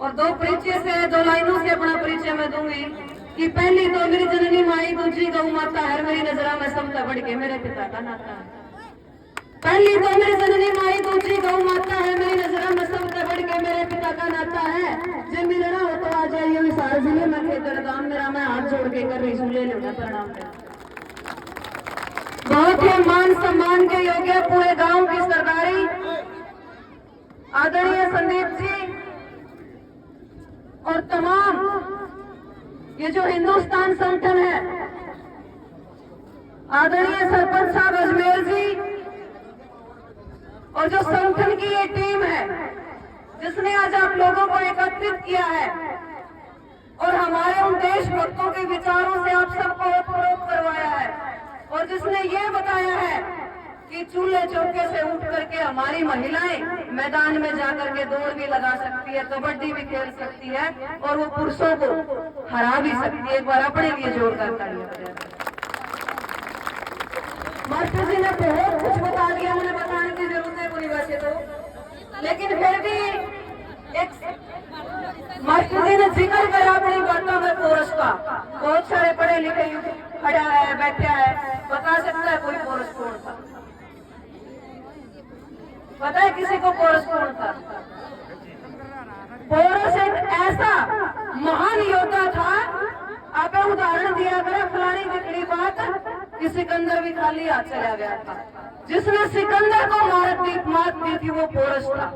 और दो परिचय से, दो लाइनों से अपना परिचय मैं दूंगी कि पहली तो मेरी जननी माई, दूसरी गौ माता है, मेरी नजरा में सबसे बढ़ के मेरे पिता का नाता है। पहली तो मेरी जननी माई, दूसरी गौ माता है, मेरी नजरा में सबसे बढ़ के मेरे पिता का नाता है। जब मिलना हो तो आ जाइए विशाल जिले में खेतर गांव मेरा, मैं हाथ जोड़ के कर रही हूँ, ले लो प्रणाम कर। बहुत ही मान सम्मान के योग्य पूरे गांव की सरदारी आदरणीय संदीप जी और तमाम ये जो हिंदुस्तान संगठन है, आदरणीय सरपंच साहब अजमेर जी और जो संगठन की ये टीम है जिसने आज आप लोगों को एकत्रित किया है और हमारे उन देशभक्तों के विचारों से आप सबको ओतप्रोत करवाया है और जिसने ये बताया है कि चूल्हे चौके से उठ करके हमारी महिलाएं मैदान में जाकर के दौड़ भी लगा सकती है, कबड्डी भी खेल सकती है और वो पुरुषों को हरा भी सकती है। एक बार अपने लिए जोरदार तालियां बजाएं। मास्टर जी ने बहुत कुछ बता दिया, मुझे बताने की जरूरत है कोई वैसे तो, लेकिन फिर भी एक मास्टर जी ने जिक्र करा अपनी बातों में कोरस का। बहुत सारे पढ़े लिखे खड़ा है, बैठा है, बता सकता है कोई कोरस कौन था? पता है किसी को कोरस कौन था? कोरस एक ऐसा महान योद्धा था, आप उदाहरण दिया करें फलानी निकली बात कि सिकंदर भी खाली हाथ चला गया था। जिसने सिकंदर को मात दी थी वो पोरस था।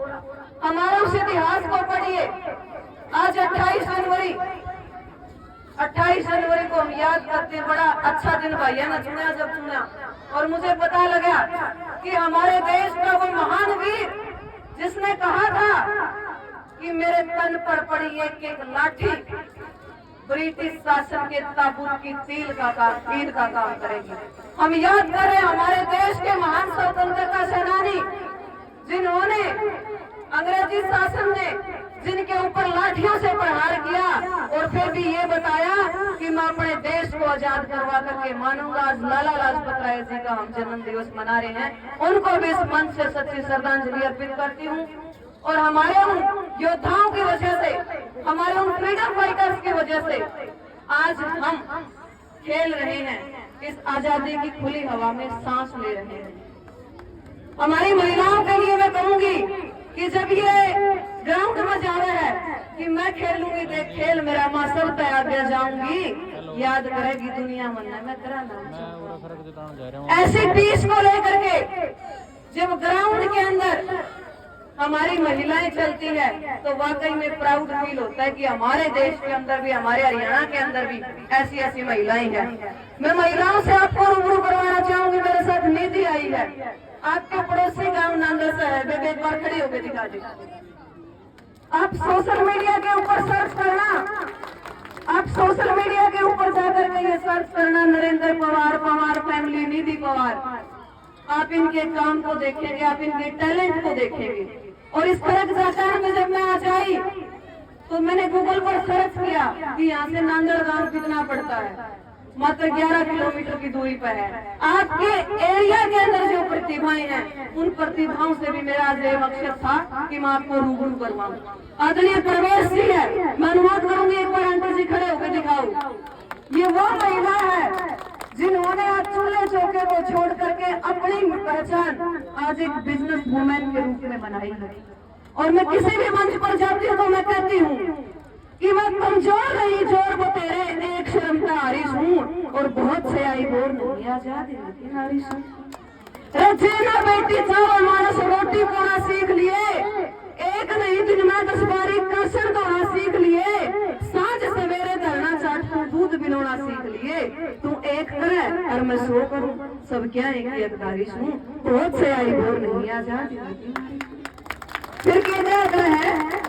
हमारे उस इतिहास को पढ़िए। आज 28 जनवरी को हम याद करते, बड़ा अच्छा दिन भाई है ना, चुना जब चुना और मुझे पता लगा कि हमारे देश का वो महान वीर जिसने कहा था कि मेरे तन पर पड़ी एक लाठी ब्रिटिश शासन के ताबूत की कील का काम करेगी। हम याद कर रहे हैं हमारे देश के महान स्वतंत्रता सेनानी जिन्होंने अंग्रेजी शासन ने जिनके ऊपर लाठियों से प्रहार किया और फिर भी ये बताया कि मैं अपने देश को आजाद करवा करके मानूंगा। आज लाला लाजपत राय जी का हम जन्म दिवस मना रहे हैं, उनको भी इस मंच से सच्ची श्रद्धांजलि अर्पित करती हूँ। और हमारे उन योद्धाओं की वजह से, हमारे उन फ्रीडम फाइटर्स की वजह से आज हम खेल रहे हैं, इस आजादी की खुली हवा में सांस ले रहे हैं। हमारी महिलाओं के लिए मैं कहूंगी कि जब ये ग्राउंड में जा रहा है कि मैं खेलूंगी, देख खेल मेरा माँ सब तैयार दे जाऊंगी, याद करेगी दुनिया मन्ना मैं तेरा नाम। ऐसी पीस को लेकर के जब ग्राउंड के अंदर हमारी महिलाएं चलती है तो वाकई में प्राउड फील होता है कि हमारे देश के अंदर भी, हमारे हरियाणा के अंदर भी ऐसी ऐसी महिलाएं हैं। मैं महिलाओं से आपको रूबरू करवाना चाहूंगी, मेरे साथ निधि आई है, आपके पड़ोसी गांव नांदल से है, बेबे एक बार खड़ी होकर दिखा दी। आप सोशल मीडिया के ऊपर सर्च करना, आप सोशल मीडिया के ऊपर जाकर के ये सर्च करना नरेंद्र पवार, पवार फैमिली, निधि पवार, आप इनके काम को देखेंगे, आप इनके टैलेंट को देखेंगे। और इस खरक जाकर में जब मैं आज आई तो मैंने गूगल पर सर्च किया कि यहाँ से नांदल गांव कितना पड़ता है, मात्र 11 किलोमीटर की दूरी पर है। आपके एरिया के अंदर जो प्रतिभाएं हैं उन प्रतिभाओं से भी मेरा आज ये मकसद था कि मैं आपको रूबरू करवाऊं। आदरणीय प्रवेश जी है, मैं अनुरोध करूंगी एक बार आंटी जी खड़े होकर दिखाओ। ये वो महिला है जिन्होंने आज चूल्हे चौके को छोड़ करके अपनी पहचान आज एक बिजनेस वुमेन के रूप में बनाई है। और मैं किसी भी मंच पर जाती हूँ तो मैं कहती हूँ कि मैं कमजोर नहीं, जोर वो तेरे एक शर्मता हारिस हूँ और बहुत से आई बोर नहीं आजाद लेकिन हारिस हूँ। रचेना बेटी चावल मानस रोटी पोना सीख लिए, एक नहीं दिन में 10 बारी कसर धोना सीख लिए, सांझ सवेरे धरना चाट तू दूध बिलोना सीख लिए, तू एक करे और मैं 100 करूं, सब क्या एक ही अकदारिश हूँ, बहुत से आई बोर नहीं आजाद। फिर क्या है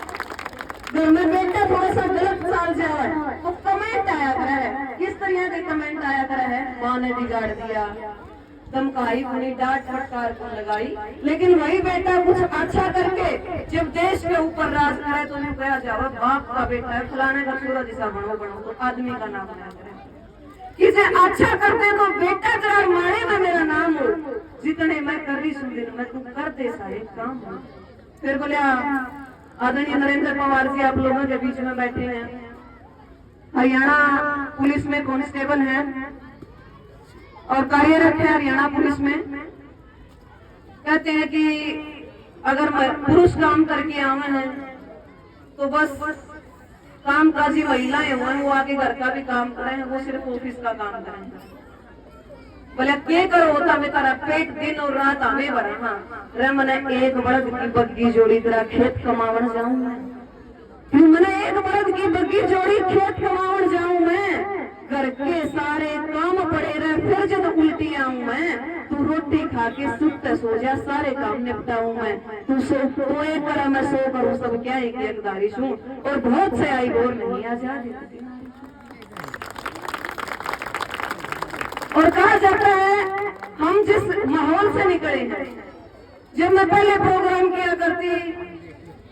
घर में बेटा थोड़ा सा गलत चाल जाए तो कमेंट आया करा है, किस तरह के कमेंट आया करा है, माँ ने बिगाड़ दिया, धमकाई, पूरी डांट फटकार को लगाई। लेकिन वही बेटा कुछ अच्छा करके जब देश के ऊपर राज करे तो उन्हें कहा जाओ बाप का बेटा है, फलाने का सूरज जैसा बनो तो आदमी का नाम ना करे। किसे अच्छा करते तो बेटा जरा मारे में मेरा नाम हो, जितने मैं कर रही सुन दिन मैं तू कर दे सारे काम हो। फिर बोले आदरणीय नरेंद्र पवार जी आप लोगों के बीच में बैठे हैं। हरियाणा पुलिस में कांस्टेबल हैं और कार्यरत है हरियाणा पुलिस में। कहते हैं कि अगर पुरुष काम करके आवे हैं तो बस काम काजी महिलाएं हुए वो आगे घर का भी काम करें, वो सिर्फ ऑफिस का काम करें। बोले के करो होता मैं तारा पेट दिन और रात हमें भरना रे मने एक बड़द की बग्गी जोड़ी तेरा खेत कमावन जाऊं मैं। मैंने एक बड़द की बग्गी जोड़ी खेत कमावन जाऊं मैं। घर के सारे काम पड़े रहे फिर जब उल्टी आऊं मैं। तू रोटी खा के सुत सो जा सारे काम निपटाऊं मैं। तू सो कोई कर मैं सो करूं सब क्या एक दारिश हूँ और बहुत से आई बोर नहीं आजादी। और कहा जाता है हम जिस माहौल से निकले हैं। जब मैं पहले प्रोग्राम किया करती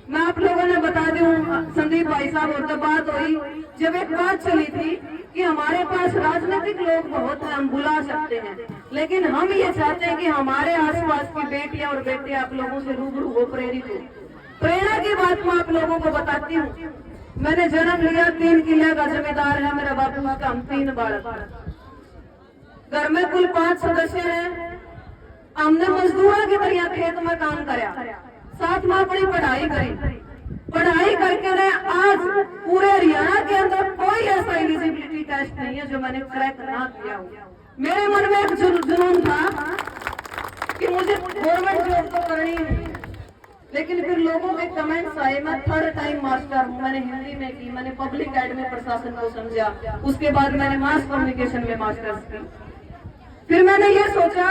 मैं आप लोगों ने बता दूं संदीप भाई साहब और तो बात हुई जब एक बात चली थी कि हमारे पास राजनीतिक लोग बहुत हैं हम बुला सकते हैं, लेकिन हम ये चाहते हैं कि हमारे आसपास की बेटियां और बेटे आप लोगों से रूबरू हो, प्रेरित हो। प्रेरणा की बात मैं आप लोगों को बताती हूँ। मैंने जन्म लिया 3 किले का जमींदार है मेरा बापू, उसका हम 3 बालक। घर में कुल 5 सदस्य हैं। हमने मजदूरों की तरह खेत में काम कराया, साथ में अपनी पढ़ाई करी। पढ़ाई करके ने आज पूरे हरियाणा के अंदर कोई ऐसा एलिजिबिलिटी टेस्ट नहीं है जो मैंने क्रैक ना किया हो। मेरे मन में एक जुनून था कि मुझे गवर्नमेंट जॉब तो करनी है, लेकिन फिर लोगों के कमेंट्स आए मैं 3rd टाइम मास्टर हूँ। मैंने हिंदी में की, मैंने पब्लिक एड में प्रशासन को समझा, उसके बाद मैंने मास कम्युनिकेशन में मास्टर्स की। फिर मैंने ये सोचा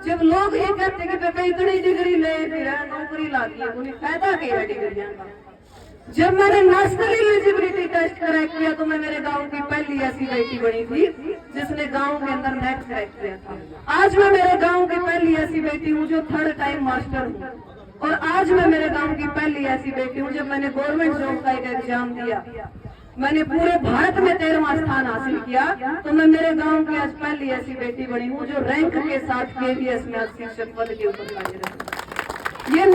जब लोग ये कहते कि बेटा इतनी डिग्री ले फिर नौकरी लागी है उन्हें फायदा क्या है डिग्रियां का। जब मैंने नेशनल एलिजिबिलिटी टेस्ट क्रैक किया तो मैं मेरे गांव की पहली ऐसी बेटी बनी थी जिसने गांव के अंदर नेट क्रैक किया था। आज मैं मेरे गांव की पहली ऐसी बेटी हूँ जो 3rd टाइम मास्टर हूँ। और आज मैं मेरे गांव की पहली ऐसी बेटी हूँ जब मैंने गवर्नमेंट जॉब का एक एग्जाम दिया, मैंने पूरे भारत में 13वां स्थान हासिल किया, तो मैं मेरे गांव की आज पहली ऐसी बेटी बनी हूँ जो रैंक के साथ KVS में शिक्षक पद के ऊपर कार्यरत है। ये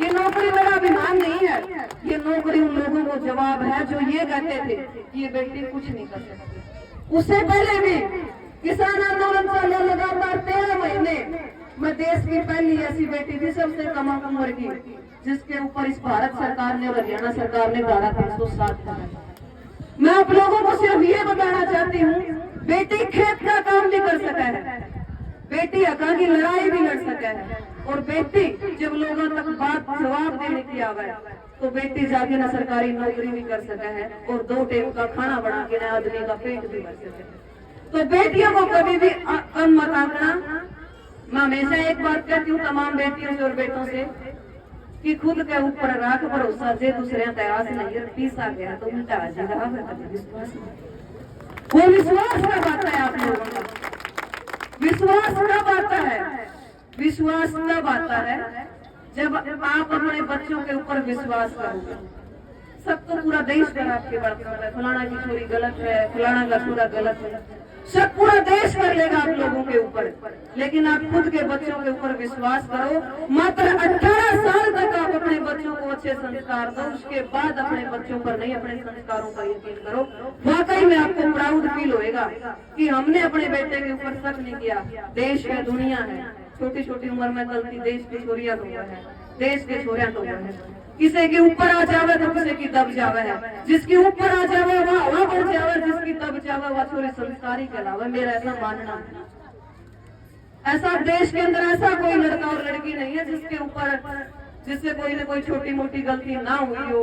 नौकरी मेरा अभिमान नहीं है, ये नौकरी उन लोगों को जवाब है जो ये कहते थे कि ये बेटी कुछ नहीं कर सकती। उससे पहले भी किसान आंदोलन चला लगातार 13 महीने मैं देश की पहली ऐसी बेटी थी सबसे कम उम्र की जिसके ऊपर इस भारत सरकार ने और हरियाणा सरकार ने धारा 307 लगाई। मैं आप लोगों को सिर्फ ये बताना चाहती हूँ बेटी खेत का काम भी कर सका है, बेटी हका की लड़ाई भी लड़ सका है, और बेटी जब लोगों तक बात जवाब देने की आवे तो बेटी जाके ना सरकारी नौकरी भी कर सका है और 2 टाइम का खाना बना के ना आदमी का पेट भी भर सके। तो बेटियों को कभी भी कम मत आंकना। मैं हमेशा एक बात कहती हूँ तमाम बेटियों से और बेटों से कि खुद के ऊपर राख भरोसा जे दूसरे तयास नहीं पीसा गया तो उल्टा आ जाएगा। विश्वास वो विश्वास कब आता है आप लोगों का? विश्वास कब आता है? विश्वास तब आता है जब आप अपने बच्चों के ऊपर विश्वास करोगे। सब तो पूरा देश पर आपके बात कर रहा है फलाना की छोरी गलत है, फलाना का छोरा गलत है, सब पूरा देश कर लेगा आप लोगों के ऊपर, लेकिन आप खुद के बच्चों के ऊपर विश्वास करो। मात्र 18 साल तक आप अपने बच्चों को अच्छे संस्कार दो, उसके बाद अपने बच्चों पर नहीं अपने संस्कारों का यकीन करो। वाकई में आपको प्राउड फील होएगा कि हमने अपने बेटे के ऊपर शक नहीं किया। देश है, दुनिया है, छोटी छोटी उम्र में गलती देश की छोरियां तो है, देश के छोरियां तो है। किसी के ऊपर आ जावे तो किसी की दब जावे है, जिसकी ऊपर आ जावे वह हवा बढ़ जावे, जिसकी दब जावे वह छोरी संस्कारी कहलावे। मेरा ऐसा मानना है। ऐसा देश के अंदर ऐसा कोई लड़का और लड़की नहीं है जिससे कोई न कोई छोटी मोटी गलती ना हुई हो।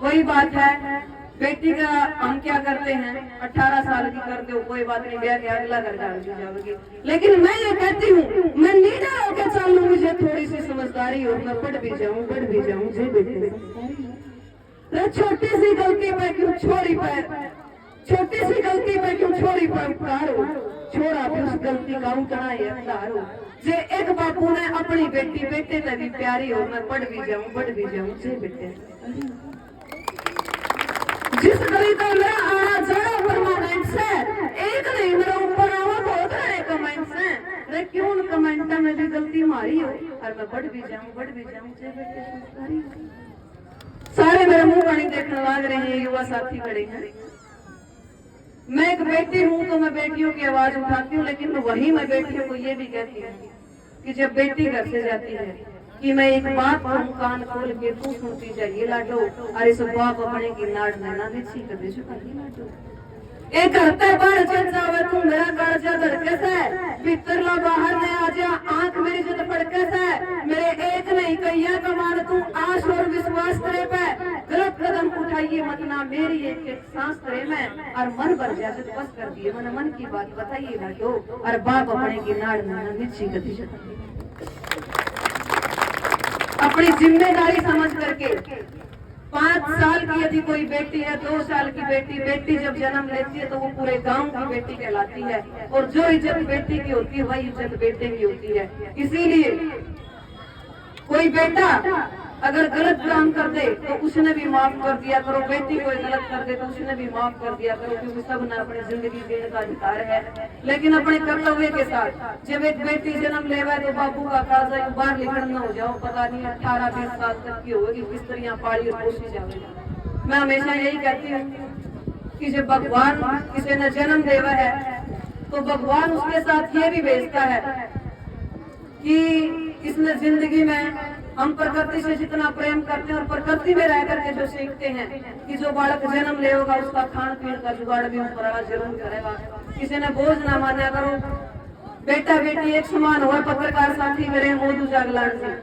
वही बात है बेटी का हम क्या करते हैं 18 साल की करते हो कोई बात नहीं, ब्याह के अगला घर डाल दी जाओगी। लेकिन मैं ये कहती हूँ मैं नीडर होकर चल लूँ, मुझे थोड़ी सी समझदारी हो, मैं पढ़ भी जाऊँ जे बेटे छोटी सी गलती पे क्यों छोड़ी पे, छोटी सी गलती पे क्यों छोड़ी पर उपकार हो, छोड़ा भी उस गलती का उतना ही अवतार हो। जे एक बापू ने अपनी बेटी बेटे से भी प्यारी हो, मैं पढ़ भी जाऊँ जे बेटे। जिस गली का मेरा आना जाना परमानेंट से एक नहीं मेरा ऊपर आवा बहुत रहे कमेंट्स हैं अरे क्यों उन कमेंट में भी गलती मारी हो और मैं बढ़ भी जाऊं मुझे बेटे संस्कारी सारे मेरे मुंह पानी देखने लग रहे हैं। युवा साथी खड़े हैं। मैं एक बेटी हूं तो मैं बेटियों की आवाज उठाती हूँ, लेकिन वही मैं बेटियों को ये भी कहती हूँ कि जब बेटी घर से जाती है कि मैं एक बात कहूं कान खोल के तू सुनती जाइए लाडो, अरे इस बाप अपने की नाड़ नैना देखी कभी चुकाई लाडो। एक हफ्ते बाहर चल जावे तू मेरा काजा धड़के से भीतर ला बाहर ने आजा आंख मेरी जद फड़के से मेरे एक नहीं कैया कमान तू आश और विश्वास करे पे गलत कदम उठाइए मत ना मेरी एक एक सांस करे में और मन भर जाए जद बस कर दिए मन मन की बात बताइए लाडो और बाप अपने की नाड़ नैना देखी कभी चुकाई। अपनी जिम्मेदारी समझ करके 5 साल की यदि कोई बेटी है 2 साल की बेटी जब जन्म लेती है तो वो पूरे गांव की बेटी कहलाती है और जो इज्जत बेटी की होती है वही इज्जत बेटे की होती है। इसीलिए कोई बेटा अगर गलत काम कर दे तो उसने भी माफ कर दिया करो, बेटी कोई गलत कर दे तो उसने भी माफ कर दिया करो, क्योंकि सब ने अपनी जिंदगी जीने का अधिकार है। लेकिन अपने कर्तव्य के साथ जब एक बेटी जन्म लेवा तो बाबू का काजा बाहर निकल न हो जाओ, पता नहीं 18-20 साल तक की होगी बिस्तरियां पाड़ी और पोसी जाएगी। मैं हमेशा यही कहती हूँ कि जब भगवान किसी ने जन्म देवा है तो भगवान उसके साथ ये भी भेजता है कि इसने जिंदगी में हम प्रकृति से जितना प्रेम करते हैं और प्रकृति में रह करके जो सीखते हैं कि जो बालक जन्म ले होगा उसका खान पीन का जुगाड़ भी ऊपर जरूर करेगा। किसी ने बोझ ना माना करो, बेटा बेटी एक समान हुआ। पत्रकार साथी मेरे मोदू जागलान से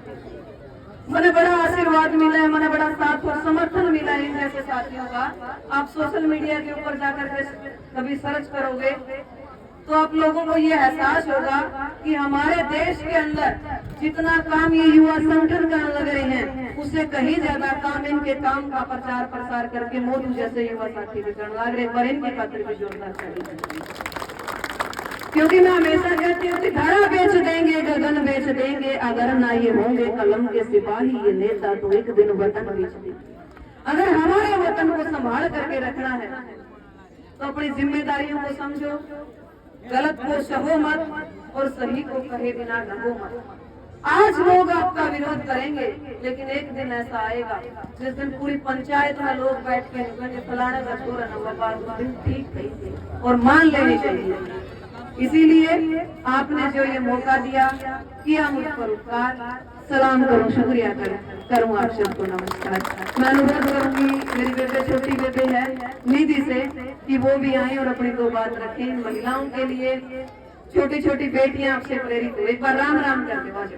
मैंने बड़ा आशीर्वाद मिला है, मैंने बड़ा साथ और समर्थन मिला है इन जैसे साथियों का। आप सोशल मीडिया के ऊपर जाकर के कभी सर्च करोगे तो आप लोगों को ये एहसास होगा कि हमारे देश के अंदर जितना काम ये युवा संगठन करने लग रहे हैं उससे कहीं ज्यादा काम इनके काम का प्रचार प्रसार करके मोदू जैसे युवा साथी भी करने लग रहे, पर इनकी खातिर भी जोरदार ताली। क्योंकि मैं हमेशा कहती हूँ कि धरा बेच देंगे गगन बेच देंगे, अगर ना ये होंगे कलम के सिपाही ये नेता तो एक दिन वतन बेच देंगे। अगर हमारे वतन को संभाल करके रखना है तो अपनी जिम्मेदारियों को समझो, गलत को सहो मत और सही को कहे बिना रहो मत। आज लोग आपका विरोध करेंगे लेकिन एक दिन ऐसा आएगा जिस दिन पूरी पंचायत में लोग बैठ के निकलेंगे फलाने का छोरा न बात ठीक कही थी और मान लेनी चाहिए। इसीलिए आपने जो ये मौका दिया किया मुझ पर उपकार, सलाम करूं, शुक्रिया करूं आप सबको नमस्कार। मैं अनुरोध करूंगी मेरी बेबे छोटी बेबे है निधि से कि वो भी आए और अपनी 2 बात रखें। महिलाओं के लिए छोटी छोटी बेटियां आपसे प्रेरित हो, एक बार राम राम करके बाजो।